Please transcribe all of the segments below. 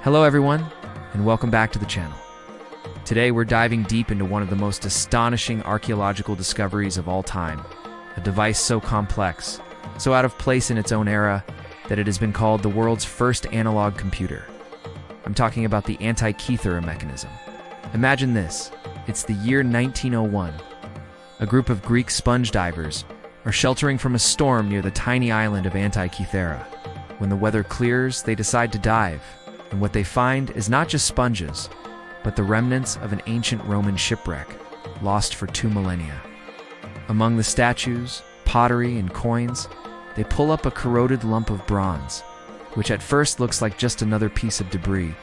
Hello everyone, and welcome back to the channel. Today we're diving deep into one of the most astonishing archaeological discoveries of all time, a device so complex, so out of place in its own era, that it has been called the world's first analog computer. I'm talking about the Antikythera Mechanism. Imagine this, it's the year 1901. A group of Greek sponge divers are sheltering from a storm near the tiny island of Antikythera. When the weather clears, they decide to dive, and what they find is not just sponges, but the remnants of an ancient Roman shipwreck, lost for 2 millennia. Among the statues, pottery, and coins, they pull up a corroded lump of bronze, which at first looks like just another piece of debris.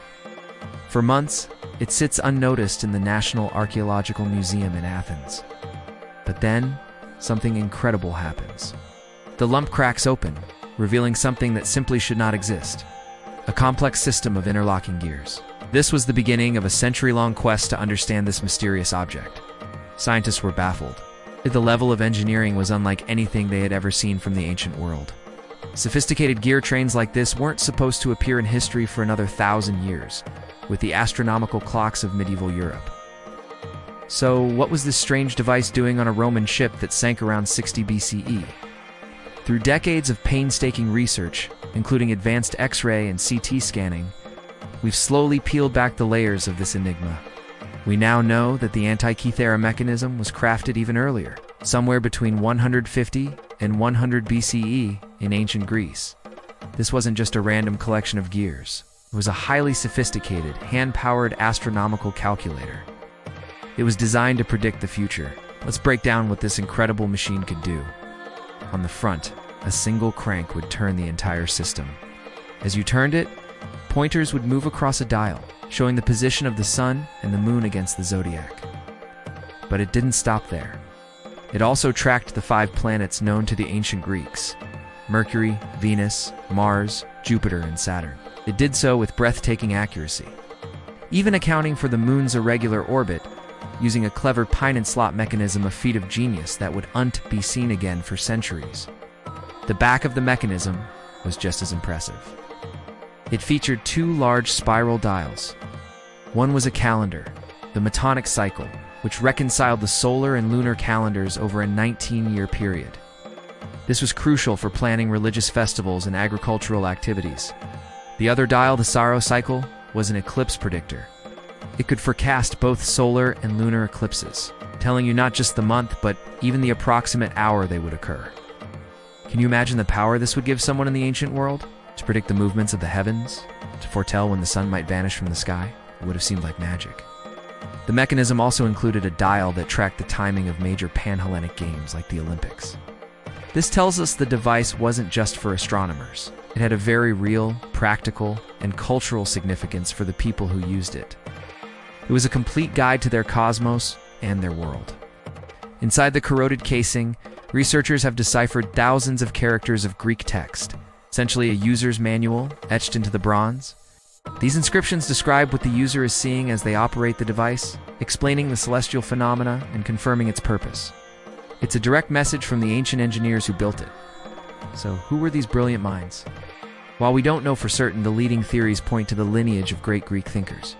For months, it sits unnoticed in the National Archaeological Museum in Athens. But then, something incredible happens. The lump cracks open, revealing something that simply should not exist. A complex system of interlocking gears. This was the beginning of a century-long quest to understand this mysterious object. Scientists were baffled. The level of engineering was unlike anything they had ever seen from the ancient world. Sophisticated gear trains like this weren't supposed to appear in history for another 1,000 years, with the astronomical clocks of medieval Europe. So, what was this strange device doing on a Roman ship that sank around 60 BCE? Through decades of painstaking research, including advanced X-ray and CT scanning, we've slowly peeled back the layers of this enigma. We now know that the Antikythera mechanism was crafted even earlier, somewhere between 150 and 100 BCE in ancient Greece. This wasn't just a random collection of gears. It was a highly sophisticated, hand-powered astronomical calculator. It was designed to predict the future. Let's break down what this incredible machine could do. On the front, a single crank would turn the entire system. As you turned it, pointers would move across a dial, showing the position of the sun and the moon against the zodiac. But it didn't stop there. It also tracked the 5 planets known to the ancient Greeks: Mercury, Venus, Mars, Jupiter, and Saturn. It did so with breathtaking accuracy, even accounting for the moon's irregular orbit, using a clever pine-and-slot mechanism, a feat of genius that would be seen again for centuries. The back of the mechanism was just as impressive. It featured 2 large spiral dials. One was a calendar, the Metonic cycle, which reconciled the solar and lunar calendars over a 19-year period. This was crucial for planning religious festivals and agricultural activities. The other dial, the Saros cycle, was an eclipse predictor. It could forecast both solar and lunar eclipses, telling you not just the month, but even the approximate hour they would occur. Can you imagine the power this would give someone in the ancient world? To predict the movements of the heavens? To foretell when the sun might vanish from the sky? It would have seemed like magic. The mechanism also included a dial that tracked the timing of major Pan-Hellenic games like the Olympics. This tells us the device wasn't just for astronomers. It had a very real, practical, and cultural significance for the people who used it. It was a complete guide to their cosmos and their world. Inside the corroded casing, researchers have deciphered thousands of characters of Greek text, essentially a user's manual etched into the bronze. These inscriptions describe what the user is seeing as they operate the device, explaining the celestial phenomena and confirming its purpose. It's a direct message from the ancient engineers who built it. So, who were these brilliant minds? While we don't know for certain, the leading theories point to the lineage of great Greek thinkers.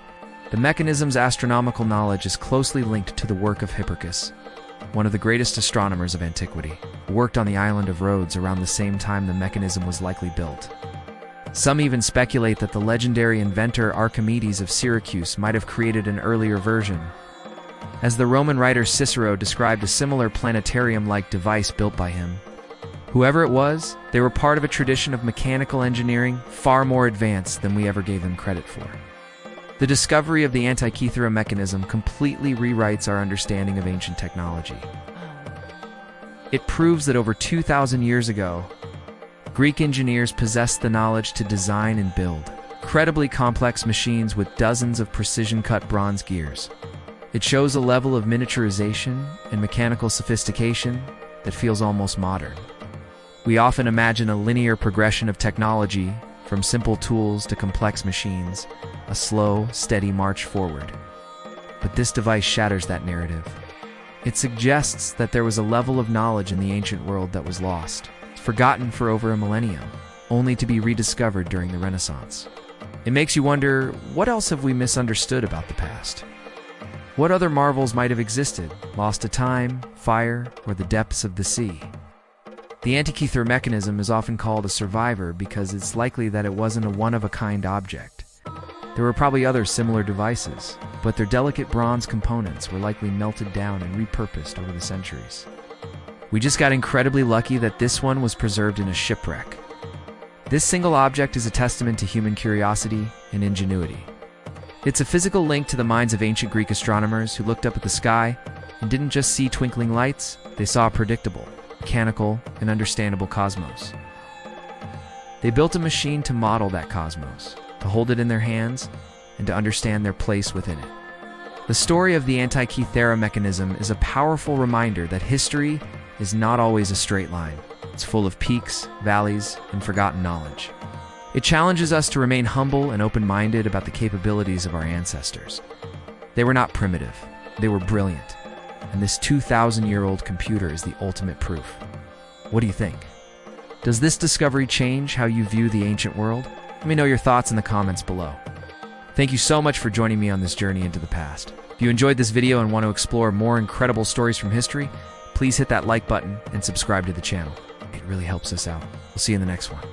The mechanism's astronomical knowledge is closely linked to the work of Hipparchus, one of the greatest astronomers of antiquity, who worked on the island of Rhodes around the same time the mechanism was likely built. Some even speculate that the legendary inventor Archimedes of Syracuse might have created an earlier version. As the Roman writer Cicero described a similar planetarium-like device built by him. Whoever it was, they were part of a tradition of mechanical engineering far more advanced than we ever gave them credit for. The discovery of the Antikythera mechanism completely rewrites our understanding of ancient technology. It proves that over 2,000 years ago, Greek engineers possessed the knowledge to design and build incredibly complex machines with dozens of precision-cut bronze gears. It shows a level of miniaturization and mechanical sophistication that feels almost modern. We often imagine a linear progression of technology, from simple tools to complex machines, a slow, steady march forward. But this device shatters that narrative. It suggests that there was a level of knowledge in the ancient world that was lost, forgotten for over a millennium, only to be rediscovered during the Renaissance. It makes you wonder, what else have we misunderstood about the past? What other marvels might have existed, lost to time, fire, or the depths of the sea? The Antikythera Mechanism is often called a survivor because it's likely that it wasn't a one-of-a-kind object. There were probably other similar devices, but their delicate bronze components were likely melted down and repurposed over the centuries. We just got incredibly lucky that this one was preserved in a shipwreck. This single object is a testament to human curiosity and ingenuity. It's a physical link to the minds of ancient Greek astronomers who looked up at the sky and didn't just see twinkling lights, they saw a predictable, mechanical, and understandable cosmos. They built a machine to model that cosmos, to hold it in their hands, and to understand their place within it. The story of the Antikythera Mechanism is a powerful reminder that history is not always a straight line. It's full of peaks, valleys, and forgotten knowledge. It challenges us to remain humble and open-minded about the capabilities of our ancestors. They were not primitive, they were brilliant, and this 2,000-year-old computer is the ultimate proof. What do you think? Does this discovery change how you view the ancient world? Let me know your thoughts in the comments below. Thank you so much for joining me on this journey into the past. If you enjoyed this video and want to explore more incredible stories from history, please hit that like button and subscribe to the channel. It really helps us out. We'll see you in the next one.